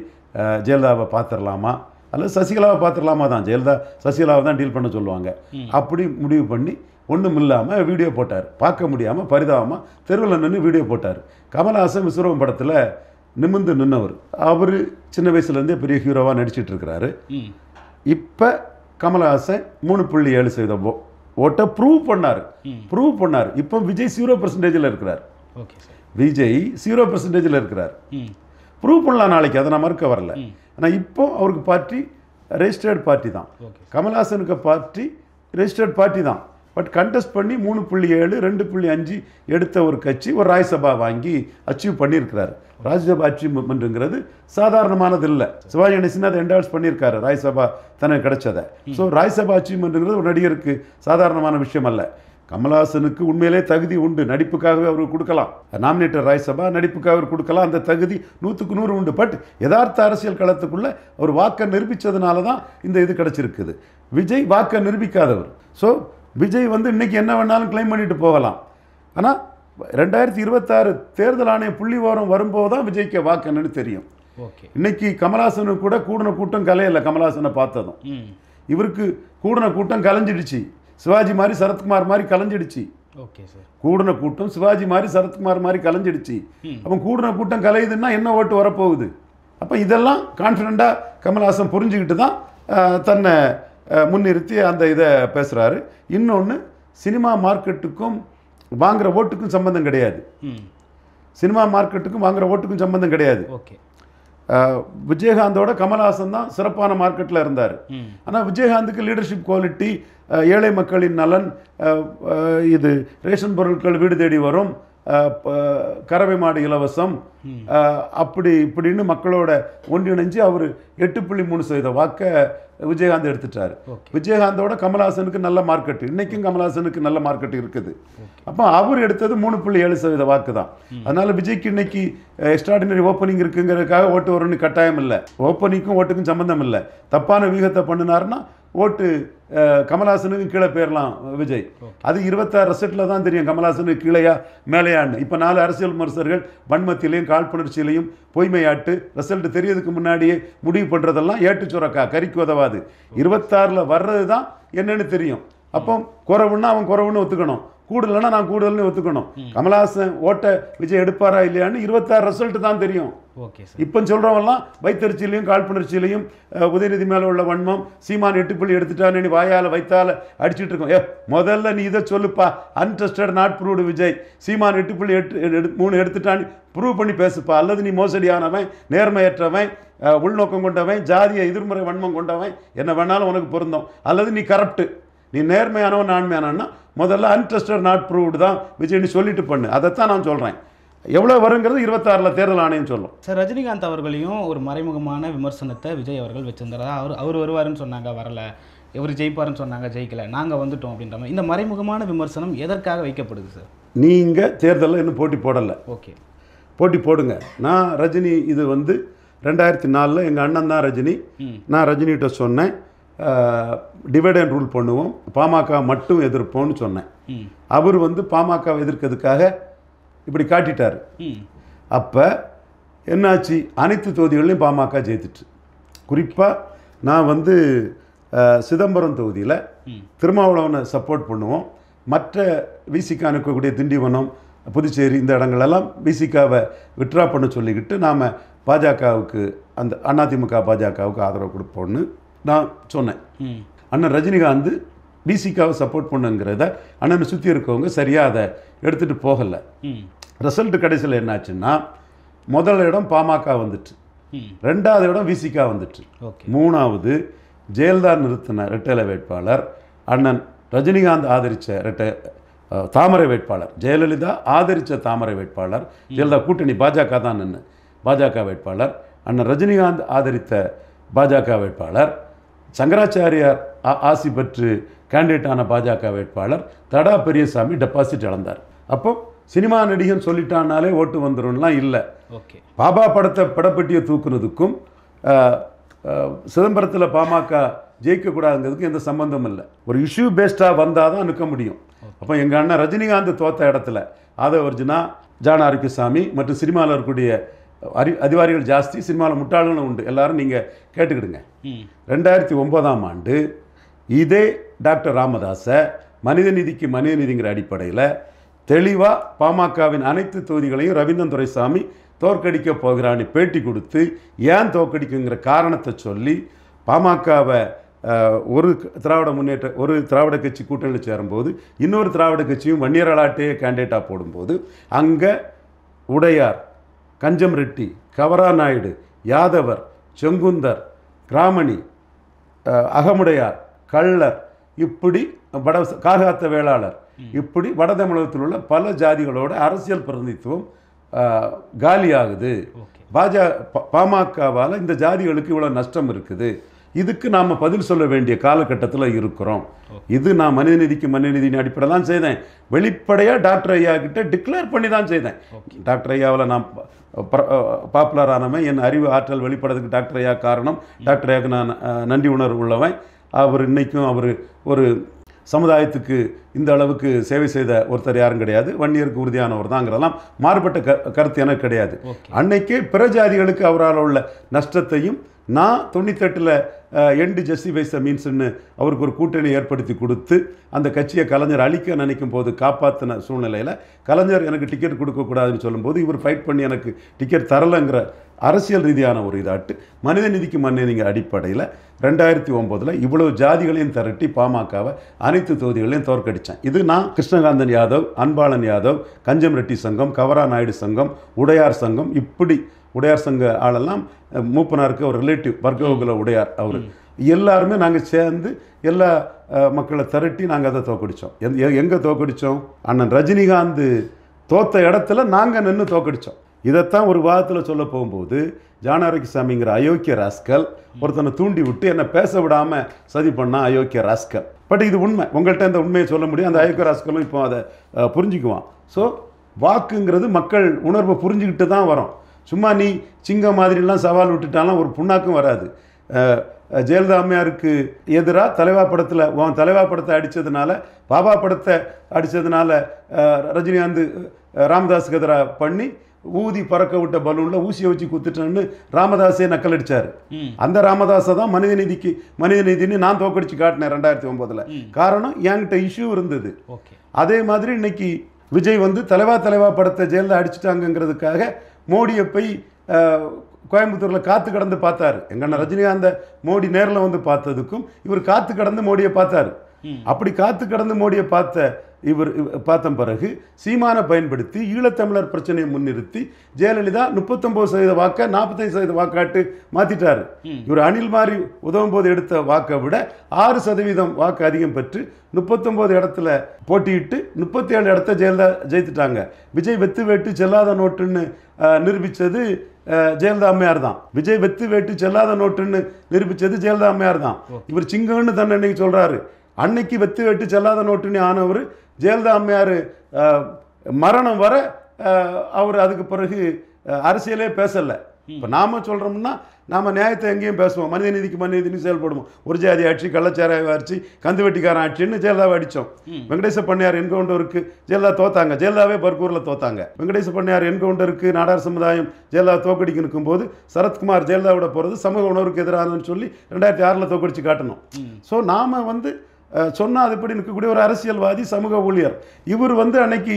ஜெயலலிதாவை பார்த்துடலாமா அல்லது சசிகலாவை பார்த்துடலாமா தான். ஜெயலலிதா சசிகலாவை தான் டீல் பண்ண சொல்லுவாங்க. அப்படி முடிவு பண்ணி ஒன்றும் இல்லாமல் வீடியோ போட்டார். பார்க்க முடியாமல் பரிதாபமாக தெருவில் நின்று வீடியோ போட்டார். கமலஹாசன் விஸ்வரூபம் படத்தில் நிமிர்ந்து நின்றவர். அவர் சின்ன வயசுலேருந்தே பெரிய ஹீரோவாக நடிச்சிட்டு இருக்கிறாரு. இப்போ கமலஹாசன் 3.7% ஓட்டை ப்ரூவ் பண்ணார். இப்போ விஜய் 0% இருக்கிறார். விஜய் 0% இருக்கிறார். ப்ரூவ் பண்ணலாம் நாளைக்கு, அதை நான் மறுக்க வரல. ஆனால் இப்போ அவருக்கு பார்ட்டி ரெஜிஸ்டர்ட் பார்ட்டி தான். கமலஹாசனுக்கு பார்ட்டி ரெஜிஸ்டர்ட் பார்ட்டி தான். பட் கண்டெஸ்ட் பண்ணி 3.7 2.5 எடுத்த ஒரு கட்சி ஒரு ராஜ்யசபா வாங்கி அச்சீவ் பண்ணியிருக்கிறார். ராஜ்யசபா அச்சீவ்மெண்ட்டுங்கிறது சாதாரணமானது இல்லை. சிவாஜி கணேசன் அதை என்டால்ஸ் பண்ணியிருக்காரு, ராஜ்யசபா தனக்கு கிடைச்சதை. ஸோ ராஜ்யசபா அச்சீவ்மெண்ட்டுங்கிறது ஒரு நடிகருக்கு சாதாரணமான விஷயம் அல்ல. கமலஹாசனுக்கு உண்மையிலே தகுதி உண்டு, நடிப்புக்காகவே அவருக்கு கொடுக்கலாம். நாமினேட்டர் ராஜ்யசபா நடிப்புக்காக அவர் கொடுக்கலாம், அந்த தகுதி 100க்கு 100 உண்டு. பட் யதார்த்த அரசியல் களத்துக்குள்ளே அவர் வாக்கை நிரூபித்ததுனால தான் இந்த இது கிடச்சிருக்குது. விஜய் வாக்கை நிரூபிக்காதவர். ஸோ விஜய் வந்து இன்றைக்கி என்ன வேணாலும் கிளைம் பண்ணிட்டு போகலாம். ஆனால் 2026 தேர்தல் ஆணைய புள்ளி விவரம் வரும்போது தான் விஜய்க்கு வாக்கு என்னன்னு தெரியும். இன்னைக்கு கமலஹாசனுக்கு கூட கூடின கூட்டம் கலையில்லை. கமலஹாசனை பார்த்ததும் இவருக்கு கூடின கூட்டம் கலைஞ்சிடுச்சு. சிவாஜி மாதிரி சரத்குமார் மாதிரி கலைஞ்சிடுச்சு. கூடின கூட்டம் சிவாஜி மாதிரி சரத்குமார் மாதிரி கலைஞ்சிடுச்சு. அப்போ கூடின கூட்டம் கலையுதுன்னா என்ன ஓட்டு வரப்போகுது? அப்போ இதெல்லாம் கான்ஃபிடெண்ட்டாக கமலஹாசன் புரிஞ்சுக்கிட்டு தான் தன்னை முன்னிறுத்தி அந்த இதை பேசுகிறாரு. இன்னொன்று, சினிமா மார்க்கெட்டுக்கும் வாங்குகிற ஓட்டுக்கும் சம்பந்தம் கிடையாது. சினிமா மார்க்கெட்டுக்கும் வாங்குகிற ஓட்டுக்கும் சம்பந்தம் கிடையாது. விஜயகாந்தோட கமலஹாசன் தான் சிறப்பான மார்க்கெட்டில் இருந்தார். ஆனால் விஜயகாந்துக்கு லீடர்ஷிப் குவாலிட்டி, ஏழை மக்களின் நலன், இது ரேஷன் பொருட்கள் வீடு தேடி வரும், கறவை மாடு இலவசம், அப்படி இப்படின்னு மக்களோட ஒன்றிணைஞ்சு அவர் 8.3% வாக்கை விஜயகாந்த் எடுத்துட்டாரு. விஜயகாந்தோட கமல்ஹாசனுக்கு நல்ல மார்க்கெட், இன்னைக்கும் கமல்ஹாசனுக்கு நல்ல மார்க்கெட் இருக்குது. அப்போ அவர் எடுத்தது 3.7% வாக்கு தான். அதனால விஜய்க்கு இன்னைக்கு எக்ஸ்ட்ராடினரி ஓப்பனிங் இருக்குங்கிறதுக்காக ஓட்டு வரும்னு கட்டாயம் இல்லை. ஓப்பனிங்க்கும் ஓட்டுக்கும் சம்மந்தம் இல்லை. தப்பான வியூகத்தை பண்ணினாருன்னா ஓட்டு கமல்ஹாசனுக்கு கீழே போயிடலாம் விஜய். அது 26% தான் தெரியும் கமல்ஹாசனுக்கு கீழேயா மேலேயான்னு. இப்போ 4 அரசியல் விமர்சகர்கள் வன்மத்திலையும் காழ்ப்புணர்ச்சியிலையும் பொய்மையாட்டு ரிசல்ட் தெரியறதுக்கு முன்னாடியே முடிவு பண்ணுறதெல்லாம் ஏட்டு சுரக்கா, கறிக்கு உதவாது. 26 வர்றது தான் என்னன்னு தெரியும். அப்போ குறவுன்னா அவன் குறவுன்னு ஒத்துக்கணும், கூடுதல்னா நான் கூடுதல்னு ஒத்துக்கணும். கமல்ஹாசன் ஓட்டை விஜய் எடுப்பாரா இல்லையான்னு 26 ரிசல்ட் தான் தெரியும். இப்போ சொல்கிறவங்கலாம் வைத்தறிச்சியிலையும் காழ்ப்புணர்ச்சியிலையும் உதயநிதி மேலே உள்ள வன்மம், சீமான் 8 புள்ளி எடுத்துட்டான்னு நீ வாயால் வைத்தால் அடிச்சுட்டு இருக்கோம். முதல்ல நீ இதை சொல்லுப்பா, untested not proved Vijay, Seeman 8.3 எடுத்துட்டான்னு ப்ரூவ் பண்ணி பேசுப்பா. அல்லது நீ மோசடியானவன், நேர்மையற்றவன், உள்நோக்கம் கொண்டவன், ஜாதிய எதிர்முறை வன்மம் கொண்டவன், என்ன வேணாலும் உனக்கு பொருந்தோம். அல்லது நீ கரப்டு, நீ நேர்மையானவன் நான்மையானவன்னா முதல்ல அன்டெஸ்டட் நாட் ப்ரூவ்டு தான் விஜய்னு சொல்லிட்டு பண்ணு. அதைத்தான் நான் சொல்கிறேன். எவ்வளோ வருங்கிறது 26 தேர்தல் ஆணையம் சொல்லும். சார், ரஜினிகாந்த் அவர்களையும் ஒரு மறைமுகமான விமர்சனத்தை விஜய் அவர்கள் வச்சிருந்தாரா? அவர் வருவாருன்னு சொன்னாங்க, வரல. இவர் ஜெயிப்பாருன்னு சொன்னாங்க, ஜெயிக்கல. நாங்கள் வந்துட்டோம் அப்படின்ற மாதிரி இந்த மறைமுகமான விமர்சனம் எதற்காக வைக்கப்படுது சார்? நீங்கள் தேர்தலில் இன்னும் போட்டி போடலை. ஓகே, போட்டி போடுங்க. நான் ரஜினி, இது 2004 எங்கள் அண்ணன் தான் ரஜினி. நான் ரஜினிகிட்ட சொன்னேன், டிவைட் அண்ட் ரூல் பண்ணுவோம், பாமக மட்டும் எதிர்ப்போம்னு சொன்னேன். அவர் பாமகவை எதிர்க்கிறதுக்காக இப்படி காட்டிட்டார். அப்போ என்னாச்சு, அனைத்து தொகுதிகளையும் பாமக ஜெயித்துட்டு. குறிப்பாக நான் சிதம்பரம் தொகுதியில் திருமாவளவனை சப்போர்ட் பண்ணுவோம். மற்ற விசிகா அனுப்பக்கூடிய திண்டிவனம், புதுச்சேரி, இந்த இடங்களெல்லாம் விசிகாவை விட்ரா பண்ண சொல்லிக்கிட்டு நாம் பாஜகவுக்கு, அந்த அதிமுக பாஜகவுக்கு ஆதரவு கொடுப்போன்னு நான் சொன்னேன். அண்ணன் ரஜினிகாந்த் பிசிகாவை சப்போர்ட் பண்ணுங்கிறத அண்ணனை சுற்றி இருக்கவங்க சரியாக அதை எடுத்துகிட்டு போகலை. ரிசல்ட் கடைசியில் என்னாச்சுன்னா, முதல் இடம் பாமக வந்துட்டு, 2வது இடம் விசிகா வந்துட்டு, 3வது ஜெயலலிதா நிறுத்தின இரட்டை வேட்பாளர், அண்ணன் ரஜினிகாந்த் ஆதரித்த தாமரை வேட்பாளர், ஜெயலலிதா ஆதரித்த தாமரை வேட்பாளர், ஜெயலலிதா கூட்டணி பாஜக தான் நின்று பாஜக வேட்பாளர், அண்ணன் ரஜினிகாந்த் ஆதரித்த பாஜக வேட்பாளர், சங்கராச்சாரியார் ஆசி பெற்று கேண்டிடேட்டான பாஜக வேட்பாளர் தடா பெரியசாமி டெபாசிட் இழந்தார். அப்போ சினிமா நடிகன் சொல்லிட்டானாலே ஓட்டு வந்துடும்லாம் இல்லை. பாபா படத்தை படப்பட்டியை தூக்குனதுக்கும் சிதம்பரத்தில் பாமக ஜெயிக்கக்கூடாதுங்கிறதுக்கும் எந்த சம்பந்தம் இல்லை. ஒரு இஷ்யூ பேஸ்டாக வந்தால் தான் நிற்க முடியும். அப்போ எங்கள் அண்ணன் ரஜினிகாந்த் தோத்த இடத்துல ஆதவர்ஜுனா, ஜான் ஆரோக்கியசாமி மற்றும் சினிமாவில் இருக்கக்கூடிய அதிகாரிகள் ஜாஸ்தி, சினிமாவில் முட்டாள்களும் உண்டு, எல்லாரும் நீங்கள் கேட்டுக்கிடுங்க. 2009ஆம் ஆண்டு இதே டாக்டர் ராமதாஸை மனிதநீதிக்கு மனிதநீதிங்கிற அடிப்படையில் தெளிவாக பாமகவின் அனைத்து தொகுதிகளையும் ரவீந்திரன் துரைசாமி தோற்கடிக்க போகிறான்னு பேட்டி கொடுத்து, ஏன் தோற்கடிக்குங்கிற காரணத்தை சொல்லி பாமகவை ஒரு திராவிட கட்சி கூட்டணியில் சேரும்போது இன்னொரு திராவிட கட்சியும் வன்னியரலாட்டையே கேண்டிடேட்டாக போடும்போது அங்கே உடையார், கஞ்சம் ரெட்டி, கவராநாயுடு, யாதவர், செங்குந்தர், கிராமணி, அகமுடையார், கள்ளர், இப்படி காகாத்த வேளாளர், இப்படி வட தமிழகத்தில் உள்ள பல ஜாதிகளோட அரசியல் பிரதிநிதித்துவம் காலியாகுது. பாமகவால் இந்த ஜாதிகளுக்கு இவ்வளோ நஷ்டம் இருக்குது. இதுக்கு நாம் பதில் சொல்ல வேண்டிய காலகட்டத்தில் இருக்கிறோம். இது நான் மனிதநீதிக்கு மனிதநீதியின் அடிப்படையில் தான் செய்தேன். வெளிப்படையாக டாக்டர் ஐயா கிட்ட டிக்ளேர் பண்ணி தான் செய்தேன். டாக்டர் ஐயாவில் நான் பாப்புலரானவன், என் அறிவு ஆற்றல் வெளிப்படுறதுக்கு டாக்டர் ஐயா காரணம். டாக்டர் ஐயாவுக்கு நான் நன்றி உணர்வு உள்ளவன். அவர் இன்றைக்கும் ஒரு சமுதாயத்துக்கு இந்த அளவுக்கு சேவை செய்த ஒருத்தர் யாரும் கிடையாது. வன்னியருக்கு உறுதியானவர் தாங்கிறதெல்லாம் மாறுபட்ட கருத்து எனக்கு கிடையாது. அன்னைக்கே பிற ஜாதிகளுக்கு அவரால் உள்ள நஷ்டத்தையும் நான் 98 எண்டு ஜஸ்டிஃபைஸ் மீன்ஸ்ன்னு அவருக்கு ஒரு கூட்டணி ஏற்படுத்தி கொடுத்து அந்த கட்சியை கலைஞர் அழிக்க நினைக்கும் போது காப்பாற்றின சூழ்நிலையில் கலைஞர் எனக்கு டிக்கெட் கொடுக்கக்கூடாதுன்னு சொல்லும்போது இவர் ஃபைட் பண்ணி எனக்கு டிக்கெட் தரலைங்கிற அரசியல் ரீதியான ஒரு இதாட்டு மனிதநீதிக்கு மனிதநீதிங்கிற அடிப்படையில் 2009 இவ்வளவு ஜாதிகளையும் திரட்டி பாமகவை அனைத்து தொகுதிகளையும் தோற்கடித்தேன். இது நான் கிருஷ்ணகாந்தன் யாதவ், அன்பாளன் யாதவ், கஞ்சம் ரெட்டி சங்கம், கவரா நாயுடு சங்கம், உடையார் சங்கம், இப்படி உடையார் சங்க ஆளெல்லாம் மூப்பனாருக்கு ஒரு ரிலேட்டிவ் வர்க்ககுல உடையார், அவர் எல்லாருமே நாங்கள் சேர்ந்து எல்லா மக்களை திரட்டி நாங்கள் அதை தோற்கடித்தோம். எங்கே தோற்கடித்தோம்? அண்ணன் ரஜினிகாந்த் தோத்த இடத்துல நாங்கள் நின்று தோக்கடிச்சோம். இதைத்தான் ஒரு வாதத்தில் சொல்ல போகும்போது ஜானாரகிசாமிங்கிற அயோக்கிய ராஸ்கல் ஒருத்தனை தூண்டி விட்டு என்னை பேச விடாமல் சதி பண்ணால் அயோக்கிய ராஸ்கல். பட் இது உண்மை, உங்கள்கிட்ட இந்த உண்மையை சொல்ல முடியும். அந்த அயோக்கிய ராஸ்கலும் இப்போ அதை புரிஞ்சுக்குவான். ஸோ வாக்குங்கிறது மக்கள் உணர்வை புரிஞ்சுக்கிட்டு தான் வரும். சும்மா நீ சிங்கம் மாதிரிலாம் சவால் விட்டுட்டாலும் ஒரு புண்ணாக்கும் வராது. ஜெயலலிதா அம்மையாருக்கு எதிராக தலைவா படத்தில் தலைவா படத்தை அடித்ததுனால, பாபா படத்தை அடித்ததுனால ரஜினிகாந்த் ராமதாஸுக்கு எதிராக பண்ணி ஊதி பறக்க விட்ட பலூனில் ஊசியை வச்சு குத்துட்டேன்னு ராமதாஸே நக்கல் அடித்தார். அந்த ராமதாஸை தான் மனிதநீதினு நான் தோக்கடிச்சு காட்டினேன் 2009. காரணம் என்கிட்ட இஷ்யூ இருந்தது. அதே மாதிரி இன்னைக்கு விஜய் வந்து தலைவா படத்தை ஜெயலலிதா அடிச்சுட்டாங்கிறதுக்காக மோடியை போய் கோயம்புத்தூரில் காத்து கடந்து பார்த்தாரு. எங்கன்னா ரஜினிகாந்த மோடி நேரில் வந்து பார்த்ததுக்கும் இவர் காத்து கடந்து மோடியை பார்த்தாரு. அப்படி காத்து கடந்து மோடியை பார்த்த பிறகு சீமானை பயன்படுத்தி ஈழத்தமிழர் பிரச்சனையை முன்னிறுத்தி ஜெயலலிதா 39% வாக்கை 45% வாக்காட்டு மாற்றிட்டார். இவர் அணில் மாதிரி உதவும் போது எடுத்த வாக்கை விட 6% வாக்கு அதிகம் பெற்று 39 இடத்துல போட்டியிட்டு 37 இடத்த ஜெயலலிதா ஜெயித்துட்டாங்க. விஜய் வெத்து வேட்டு செல்லாத நோட்டுன்னு நிரூபித்தது ஜெயலலிதா அம்மையார் தான். விஜய் வெத்து வேட்டு செல்லாத நோட்டுன்னு நிரூபித்தது ஜெயலலிதா அம்மையார் தான். இவர் சிங்கம்னு தன்னை இன்னைக்கு சொல்கிறாரு. அன்னைக்கு வெத்து வெட்டு செல்லாத நோட்டுன்னு ஆனவர் ஜெயலலிதா அம்மையார் மரணம் வர அவர் அதுக்கு பிறகு அரசியலே பேசலை. இப்போ நாம் சொல்கிறோம்னா நாம் நியாயத்தை எங்கேயும் பேசுவோம். மனிதநீதிக்கு செயல்படுவோம். ஒரு ஜாதி ஆட்சி, கள்ளச்சாராய ஆட்சி, கந்து வெட்டிக்காரன் ஆட்சின்னு ஜெயலலிதாவை அடித்தோம். வெங்கடேச பண்ணையார் என்கவுண்டருக்கு ஜெயலலிதா தோத்தாங்க. ஜெயலலிதாவே பர்கூரில் தோத்தாங்க. வெங்கடேச பண்ணையார் என்கவுண்டருக்கு நாடார் சமுதாயம் ஜெயலலிதா தோக்கடிக்க நிற்கும் போது சரத்குமார் ஜெயலலிதாவோட போகிறது சமூக உணர்வுக்கு எதிரானதுன்னு சொல்லி 2006 தோக்கடிச்சு காட்டணும். ஸோ நாம் வந்து சொன்னால் அதுபடி இருக்கக்கூடிய ஒரு அரசியல்வாதி, சமூக ஊழியர். இவர் வந்து அன்னைக்கு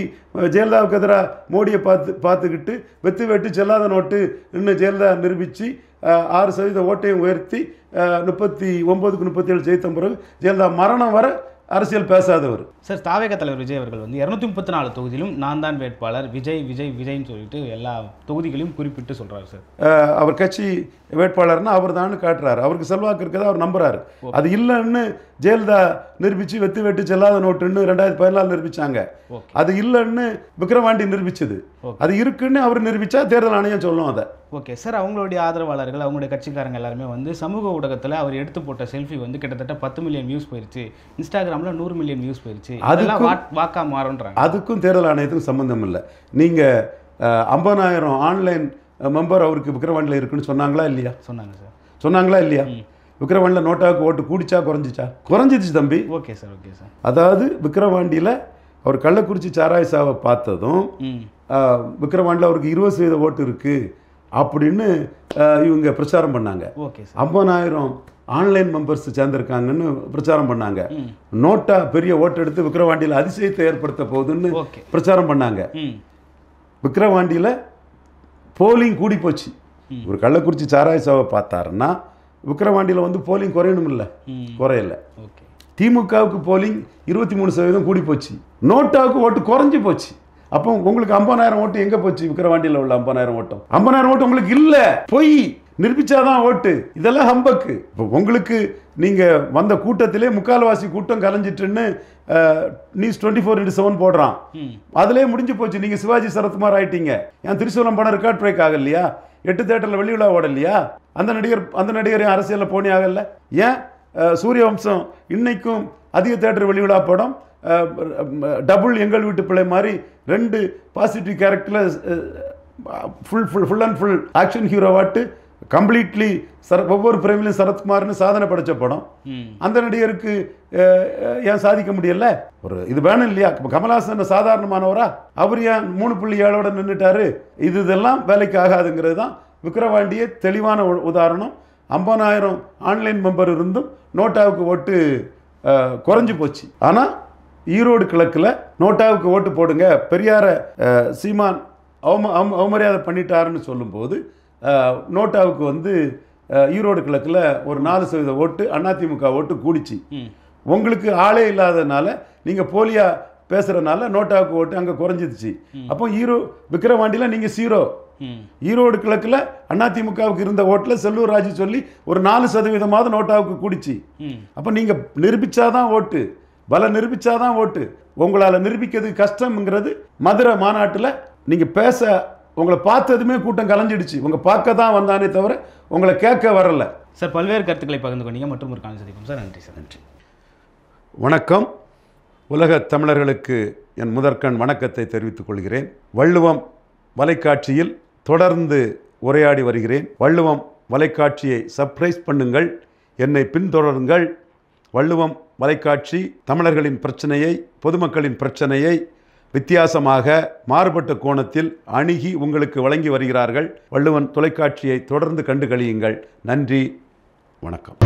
ஜெயலலிதாவுக்கு எதிராக மோடியை பார்த்துக்கிட்டு வெத்து வெட்டு செல்லாத நோட்டு இன்னும் ஜெயலலிதா நிரூபித்து 6% ஓட்டையும் உயர்த்தி 39க்கு 37 ஜெயித்த பிறகு ஜெயலலிதா மரணம் வர அரசியல் பேசாதவர். சார், தாவேக தலைவர் விஜய் அவர்கள் வந்து 234 தொகுதியிலும் நான் தான் வேட்பாளர், விஜய்ன்னு சொல்லிட்டு எல்லா தொகுதிகளையும் குறிப்பிட்டு சொல்கிறார். சார், அவர் கட்சி வேட்பாளர்னா அவர் தான் காட்டுறாரு. அவருக்கு செல்வாக்கு இருக்கிறத அவர் நம்புறாரு. அது இல்லைன்னு ஜெயலலிதா நிரூபித்து வெத்து வெட்டு செல்லாத நோட்டுன்னு 2014 நிரூபித்தாங்க. அது இல்லைன்னு விக்ரவாண்டி நிரூபிச்சது. அது இருக்குன்னு அவர் நிரூபித்தா தேர்தல் ஆணையம் சொல்லும் அதை. ஓகே சார், அவங்களுடைய ஆதரவாளர்கள், அவங்களுடைய கட்சிக்காரங்க எல்லாருமே வந்து சமூக ஊடகத்தில் அவர் எடுத்து போட்ட செல்ஃபி வந்து கிட்டத்தட்ட 10 மில்லியன் வியூஸ் போயிடுச்சு, இன்ஸ்டாகிராமில் 100 மில்லியன் வியூஸ் போயிடுச்சு, அதெல்லாம் வாக்கா மாறுன்றாங்க. அதுக்கும் தேர்தல் ஆணையத்துக்கும் சம்பந்தம் இல்லை. நீங்கள் 50,000 ஆன்லைன் மெம்பர் அவருக்கு விக்ரவாண்டியில் இருக்குன்னு சொன்னாங்களா இல்லையா? சொன்னாங்க சார். சொன்னாங்களா இல்லையா? விக்ரவாண்டியில் நோட்டாவுக்கு ஓட்டு கூடிச்சா குறைஞ்சிச்சா? குறைஞ்சிச்சு தம்பி. Okay sir, okay sir. அதாவது விக்ரவாண்டியில் அவர் கள்ளக்குறிச்சி சாராய சாவை பார்த்ததும் விக்ரவாண்டியில் அவருக்கு 20% ஓட்டு இருக்குது அப்படின்னு இவங்க பிரச்சாரம் பண்ணாங்க. 50,000 ஆன்லைன் மெம்பர்ஸ் சேர்ந்திருக்காங்கன்னு பிரச்சாரம் பண்ணாங்க. நோட்டா பெரிய ஓட்டு எடுத்து விக்ரவாண்டியில் அதிசயத்தை ஏற்படுத்த போகுதுன்னு பிரச்சாரம் பண்ணாங்க. விக்ரவாண்டியில் போலிங் கூடி போச்சு. ஒரு கள்ளக்குறிச்சி சாராய சாவை பார்த்தாருன்னா விக்ரவாண்டியில் வந்து போலிங் குறையணும் இல்லை, குறையல. திமுகவுக்கு போலிங் 23% கூடி போச்சு, நோட்டாவுக்கு ஓட்டு குறைஞ்சி போச்சு. அப்போ உங்களுக்கு 50,000 ஓட்டு எங்கே போச்சு? விக்ரவாண்டியில் உள்ள 50,000 ஓட்டம் 50,000 ஓட்டு உங்களுக்கு இல்லை, பொய் நிரூபிச்சாதான் ஓட்டு. இதெல்லாம் ஹம்பக்கு. இப்போ உங்களுக்கு நீங்கள் வந்த கூட்டத்திலே முக்கால்வாசி கூட்டம் கலைஞ்சிட்டுன்னு நியூஸ் 24/7 போடுறான். அதிலே முடிஞ்சு போச்சு. நீங்கள் சிவாஜி சரத்குமார் ஆயிட்டீங்க. ஏன் திரிசூலம் படம் ரெக்கார்ட் பிரேக் ஆகலையா? 8 தேட்டரில் வெளி விழா ஓடலையா? அந்த நடிகர் அரசியலில் போனி ஆகல? ஏன் சூரியவம்சம் இன்னைக்கும் அதிக தேட்டர் வெளி விழா படம் டபுள் எங்கள் வீட்டு பிள்ளை மாதிரி 2 பாசிட்டிவ் கேரக்டரில் ஃபுல் அண்ட் ஃபுல் ஆக்ஷன் ஹீரோவாட்டு கம்ப்ளீட்லி ஒவ்வொரு பிரேமிலையும் சரத்குமார்னு சாதனை படைச்ச படம். அந்த நடிகருக்கு ஏன் சாதிக்க முடியல? ஒரு இது வேணும் இல்லையா? கமல்ஹாசன் சாதாரணமானவரா? அவர் ஏன் 3.7 நின்றுட்டாரு? இதெல்லாம் வேலைக்கு ஆகாதுங்கிறது தான் விக்ரவாண்டியே தெளிவான உதாரணம். 50,000 ஆன்லைன் மெம்பர் இருந்தும் நோட்டாவுக்கு ஓட்டு குறைஞ்சி போச்சு. ஆனால் ஈரோடு கிழக்கில் நோட்டாவுக்கு ஓட்டு போடுங்க, பெரியார சீமான் அவமரியாதை பண்ணிட்டாருன்னு சொல்லும்போது நோட்டாவுக்கு வந்து ஈரோடு கிழக்கில் ஒரு 4% ஓட்டு அதிமுக ஓட்டு கூடிச்சு. உங்களுக்கு ஆளே இல்லாதனால நீங்கள் போலியா பேசுகிறனால நோட்டாவுக்கு ஓட்டு அங்கே குறைஞ்சிடுச்சு. அப்போ விக்ரவாண்டியில் நீங்கள் 0. ஈரோடு கிழக்கில் அதிமுகவுக்கு இருந்த ஓட்டில் செல்லூர் ராஜு சொல்லி ஒரு 4% நோட்டாவுக்கு கூடிச்சு. அப்போ நீங்கள் நிரூபிச்சாதான் ஓட்டு. பலம் நிரூபித்தாதான் ஓட்டு. உங்களால் நிரூபிக்கிறது கஷ்டம்ங்கிறது மதுரை மாநாட்டில் நீங்கள் பேச உங்களை பார்த்ததுமே கூட்டம் கலைஞ்சிடுச்சு. உங்கள் பார்க்க தான் வந்தானே தவிர உங்களை கேட்க வரல. சார், பல்வேறு கருத்துக்களை பகிர்ந்து கொண்டீங்க. மற்றும் ஒரு காலம் சந்திப்போம் சார். நன்றி சார். நன்றி. வணக்கம். உலக தமிழர்களுக்கு என் முதற்கண் வணக்கத்தை தெரிவித்துக் கொள்கிறேன். வள்ளுவம் வலைக்காட்சியில் தொடர்ந்து உரையாடி வருகிறேன். வள்ளுவம் வலைக்காட்சியை சப்ஸ்கிரைப் பண்ணுங்கள், என்னை பின்தொடருங்கள். வள்ளுவம் வலைக்காட்சி தமிழர்களின் பிரச்சனையை, பொதுமக்களின் பிரச்சனையை வித்தியாசமாக மாறுபட்ட கோணத்தில் அணுகி உங்களுக்கு வழங்கி வருகிறார்கள். வள்ளுவன் தொலைக்காட்சியை தொடர்ந்து கண்டு களியுங்கள். நன்றி, வணக்கம்.